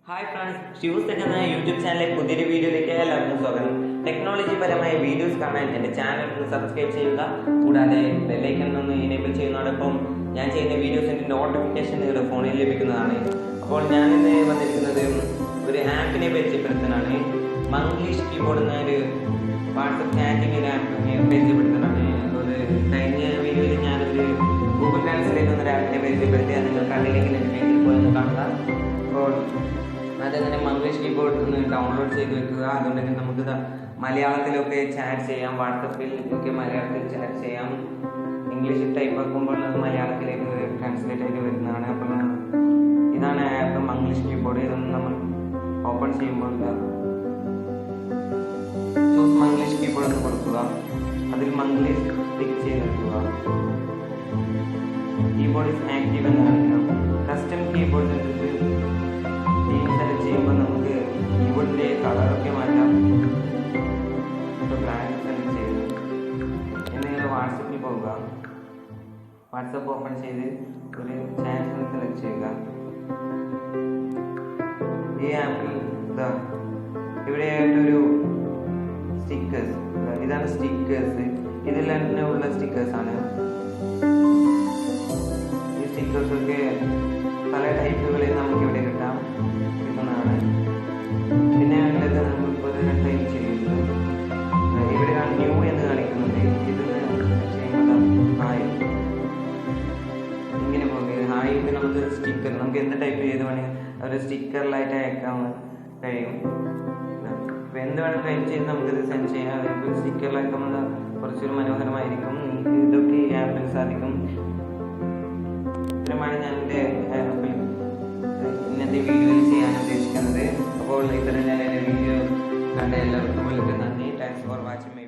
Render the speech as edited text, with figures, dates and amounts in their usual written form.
Hi friends, ഷ്യൂസ് tech എന്ന YouTube ചാനലിലെ പുതിയൊരു വീഡിയോയിലേക്ക് എല്ലാവർക്കും സ്വാഗതം. ടെക്നോളജി പരമായ വീഡിയോസ് കാണാൻ എൻ്റെ ചാനൽ ഒന്ന് സബ്സ്ക്രൈബ് ചെയ്യുക. കൂടാതെ ബെല്ലൈക്കൺ ഒന്ന് എനേബിൾ ചെയ്യുന്നതോടൊപ്പം ഞാൻ ചെയ്യുന്ന വീഡിയോസിൻ്റെ നോട്ടിഫിക്കേഷൻ നിങ്ങളുടെ ഫോണിൽ ലഭിക്കുന്നതാണ്. അപ്പോൾ ഞാനിന്ന് വന്നിരിക്കുന്നത് ഒരു ആപ്പിനെ പരിചയപ്പെടുത്താനാണ്. മംഗ്ലീഷ് കീബോർഡ് എന്നൊരു വാട്സപ്പ് ചാറ്റിംഗ് ഒരു ആപ്പിനെ പരിചയപ്പെടുത്താനാണ്. അതുപോലെ കഴിഞ്ഞ വീഡിയോയിൽ ഞാനൊരു ഗൂഗിൾ ട്രാൻസ്ലേറ്റ് എന്നൊരു ആപ്പിനെ പരിചയപ്പെടുത്തി. അത് നിങ്ങൾ കണ്ടില്ലെങ്കിൽ എൻ്റെ പേജിൽ പോയി ഒന്ന് കാണുക. അപ്പോൾ അതെങ്ങനെ മംഗ്ലീഷ് കീബോർഡ് ഒന്ന് ഡൗൺലോഡ് ചെയ്ത് വെക്കുക. അതുകൊണ്ടെങ്കിൽ നമുക്ക് മലയാളത്തിലൊക്കെ ചാറ്റ് ചെയ്യാം, വാട്സപ്പിൽ ഒക്കെ മലയാളത്തിൽ ചാറ്റ് ചെയ്യാം. ഇംഗ്ലീഷിൽ ടൈപ്പ് ആക്കുമ്പോൾ അത് മലയാളത്തിലേക്ക് ട്രാൻസ്ലേറ്റ് ആയിട്ട് വരുന്നതാണ്. അപ്പോൾ ഇതാണ് ആപ്പ് മംഗ്ലീഷ് കീബോർഡ്. ഇതൊന്ന് നമ്മൾ ഓപ്പൺ ചെയ്യുമ്പോൾ ചൂസ് മംഗ്ലീഷ് കീബോർഡ് എന്ന് കൊടുക്കുക. അതിൽ മംഗ്ലീഷ് ക്ലിക്ക് ചെയ്ത് വെക്കുക. കീബോർഡ് ഇസ് ആക്റ്റീവ് എന്ന് കാണിക്കണം. കസ്റ്റം കീബോർഡ് സെലക്ട് ചെയ്യുമ്പോൾ നമുക്ക് കീബോർഡിൻ്റെ കളറൊക്കെ മാറ്റാം. ഇപ്പോൾ ബ്ലാക്ക് സെലക്ട് ചെയ്ത് നിങ്ങൾ വാട്സപ്പിൽ പോവുക. വാട്സപ്പ് ഓപ്പൺ ചെയ്ത് ഒരു ചാറ്റ് സെലക്ട് ചെയ്യുക. ഈ ആപ്പിൽ ഇവിടെയായിട്ടൊരു സ്റ്റിക്കേഴ്സ്, ഇതാണ് സ്റ്റിക്കേഴ്സ്. ഇതെല്ലാം ഉള്ള സ്റ്റിക്കേഴ്സാണ്. ഈ സ്റ്റിക്കേഴ്സൊക്കെ പല ടൈപ്പുകളിൽ നമുക്കിവിടെ കിട്ടുന്നതാണ്. പിന്നെ ഉള്ളത് നമ്മളിപ്പോൾ ടൈപ്പ് ചെയ്യുന്നത് ഇവിടെ ന്യൂ എന്ന് കാണിക്കുന്നുണ്ട്. ഇതിന് ചെയ്യുമ്പോൾ ഹായ് ഇങ്ങനെ പോകുക. ഹായ് ഇത് നമുക്ക് സ്റ്റിക്കർ, നമുക്ക് എന്ത് ടൈപ്പ് ചെയ്ത് വേണമെങ്കിൽ ഒരു സ്റ്റിക്കറിലായിട്ട് അയക്കാൻ കഴിയും. അപ്പോൾ എന്ത് വേണം ടൈപ്പ് ചെയ്ത് നമുക്കിത് സെൻഡ് ചെയ്യാം. അതേപോലെ സ്റ്റിക്കറിലാക്കുമ്പോൾ കുറച്ചൊരു മനോഹരമായിരിക്കും. ഇതൊക്കെ ഈ ആപ്പിൽ സാധിക്കും. ഇത്രയുമാണ് ഞാൻ എൻ്റെ ആപ്പിൽ ഇന്നത്തെ വീഡിയോയിൽ ചെയ്യാൻ ഉദ്ദേശിക്കുന്നത്. അപ്പോൾ ഇത്തരം ഞാൻ എൻ്റെ വീഡിയോ കണ്ട എല്ലാവർക്കും വളരെ നന്ദി. Thanks for watching.